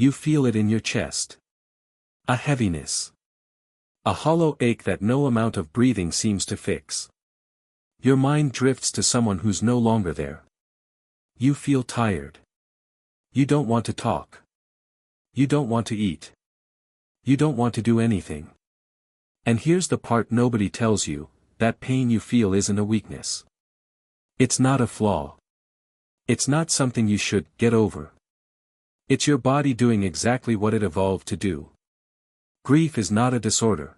You feel it in your chest. A heaviness. A hollow ache that no amount of breathing seems to fix. Your mind drifts to someone who's no longer there. You feel tired. You don't want to talk. You don't want to eat. You don't want to do anything. And here's the part nobody tells you, that pain you feel isn't a weakness. It's not a flaw. It's not something you should get over. It's your body doing exactly what it evolved to do. Grief is not a disorder.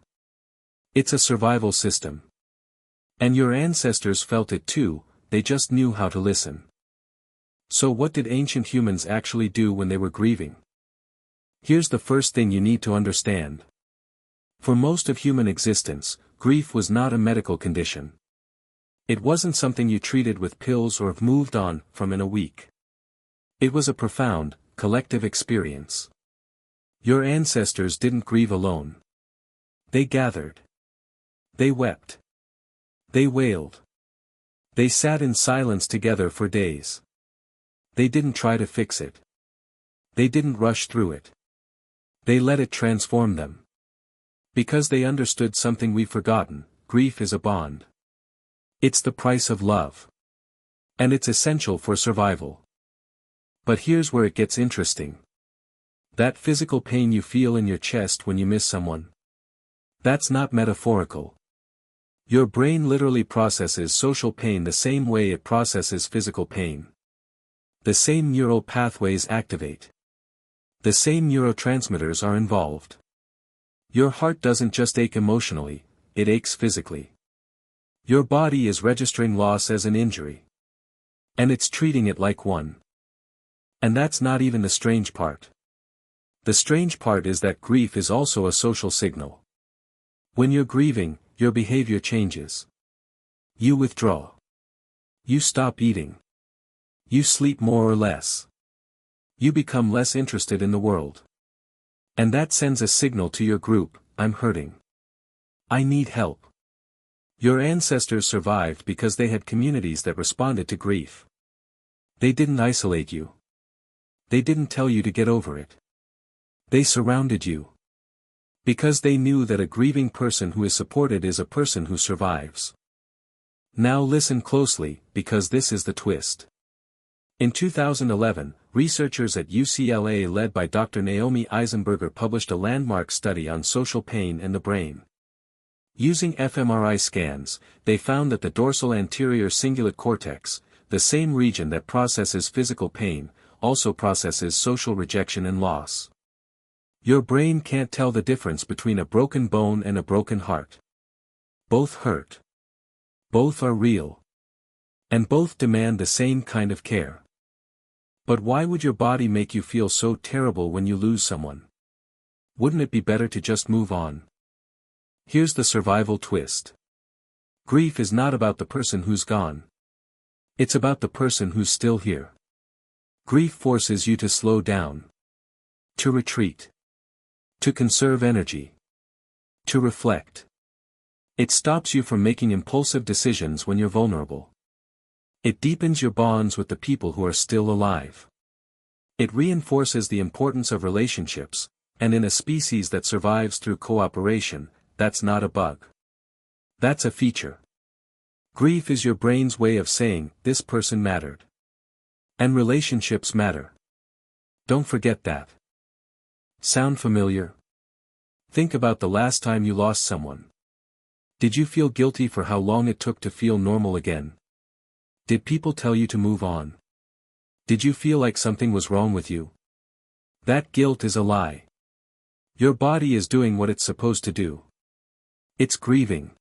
It's a survival system. And your ancestors felt it too, they just knew how to listen. So what did ancient humans actually do when they were grieving? Here's the first thing you need to understand. For most of human existence, grief was not a medical condition. It wasn't something you treated with pills or moved on from in a week. It was a profound, collective experience. Your ancestors didn't grieve alone. They gathered. They wept. They wailed. They sat in silence together for days. They didn't try to fix it. They didn't rush through it. They let it transform them. Because they understood something we've forgotten, grief is a bond. It's the price of love. And it's essential for survival. But here's where it gets interesting. That physical pain you feel in your chest when you miss someone. That's not metaphorical. Your brain literally processes social pain the same way it processes physical pain. The same neural pathways activate. The same neurotransmitters are involved. Your heart doesn't just ache emotionally, it aches physically. Your body is registering loss as an injury. And it's treating it like one. And that's not even the strange part. The strange part is that grief is also a social signal. When you're grieving, your behavior changes. You withdraw. You stop eating. You sleep more or less. You become less interested in the world. And that sends a signal to your group, I'm hurting. I need help. Your ancestors survived because they had communities that responded to grief. They didn't isolate you. They didn't tell you to get over it. They surrounded you. Because they knew that a grieving person who is supported is a person who survives. Now listen closely, because this is the twist. In 2011, researchers at UCLA led by Dr. Naomi Eisenberger published a landmark study on social pain and the brain. Using fMRI scans, they found that the dorsal anterior cingulate cortex, the same region that processes physical pain, also processes social rejection and loss. Your brain can't tell the difference between a broken bone and a broken heart. Both hurt. Both are real. And both demand the same kind of care. But why would your body make you feel so terrible when you lose someone? Wouldn't it be better to just move on? Here's the survival twist. Grief is not about the person who's gone. It's about the person who's still here. Grief forces you to slow down. To retreat. To conserve energy. To reflect. It stops you from making impulsive decisions when you're vulnerable. It deepens your bonds with the people who are still alive. It reinforces the importance of relationships, and in a species that survives through cooperation, that's not a bug. That's a feature. Grief is your brain's way of saying, this person mattered. And relationships matter. Don't forget that. Sound familiar? Think about the last time you lost someone. Did you feel guilty for how long it took to feel normal again? Did people tell you to move on? Did you feel like something was wrong with you? That guilt is a lie. Your body is doing what it's supposed to do. It's grieving.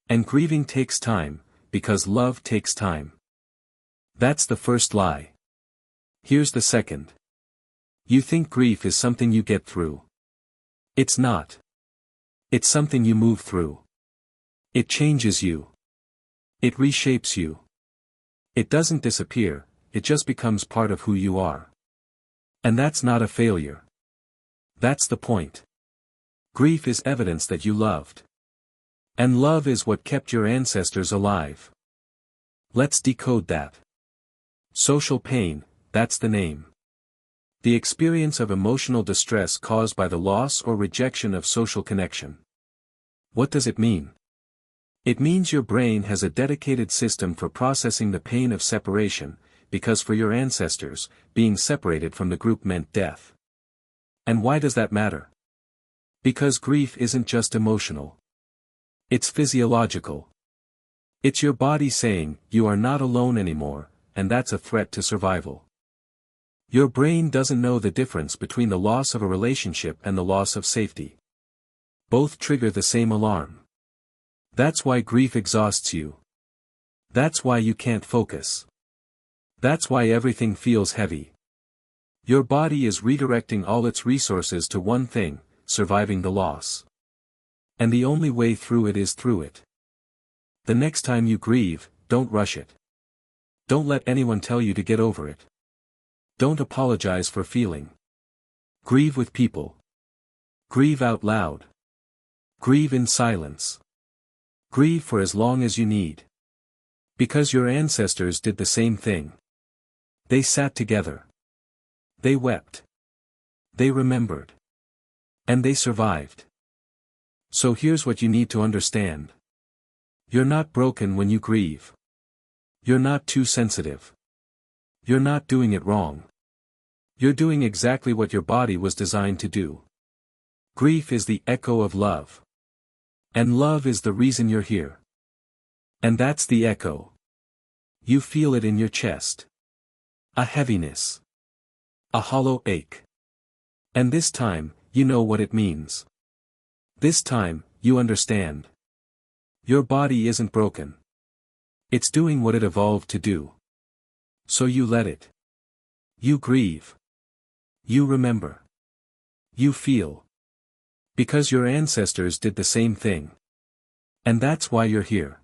And grieving takes time, because love takes time. That's the first lie. Here's the second. You think grief is something you get through. It's not. It's something you move through. It changes you. It reshapes you. It doesn't disappear, it just becomes part of who you are. And that's not a failure. That's the point. Grief is evidence that you loved. And love is what kept your ancestors alive. Let's decode that. Social pain, that's the name. The experience of emotional distress caused by the loss or rejection of social connection. What does it mean? It means your brain has a dedicated system for processing the pain of separation, because for your ancestors, being separated from the group meant death. And why does that matter? Because grief isn't just emotional. It's physiological. It's your body saying, you are not alone anymore, and that's a threat to survival. Your brain doesn't know the difference between the loss of a relationship and the loss of safety. Both trigger the same alarm. That's why grief exhausts you. That's why you can't focus. That's why everything feels heavy. Your body is redirecting all its resources to one thing, surviving the loss. And the only way through it is through it. The next time you grieve, don't rush it. Don't let anyone tell you to get over it. Don't apologize for feeling. Grieve with people. Grieve out loud. Grieve in silence. Grieve for as long as you need. Because your ancestors did the same thing. They sat together. They wept. They remembered. And they survived. So here's what you need to understand. You're not broken when you grieve. You're not too sensitive. You're not doing it wrong. You're doing exactly what your body was designed to do. Grief is the echo of love. And love is the reason you're here. And that's the echo. You feel it in your chest. A heaviness. A hollow ache. And this time, you know what it means. This time, you understand. Your body isn't broken. It's doing what it evolved to do. So you let it. You grieve. You remember. You feel. Because your ancestors did the same thing. And that's why you're here.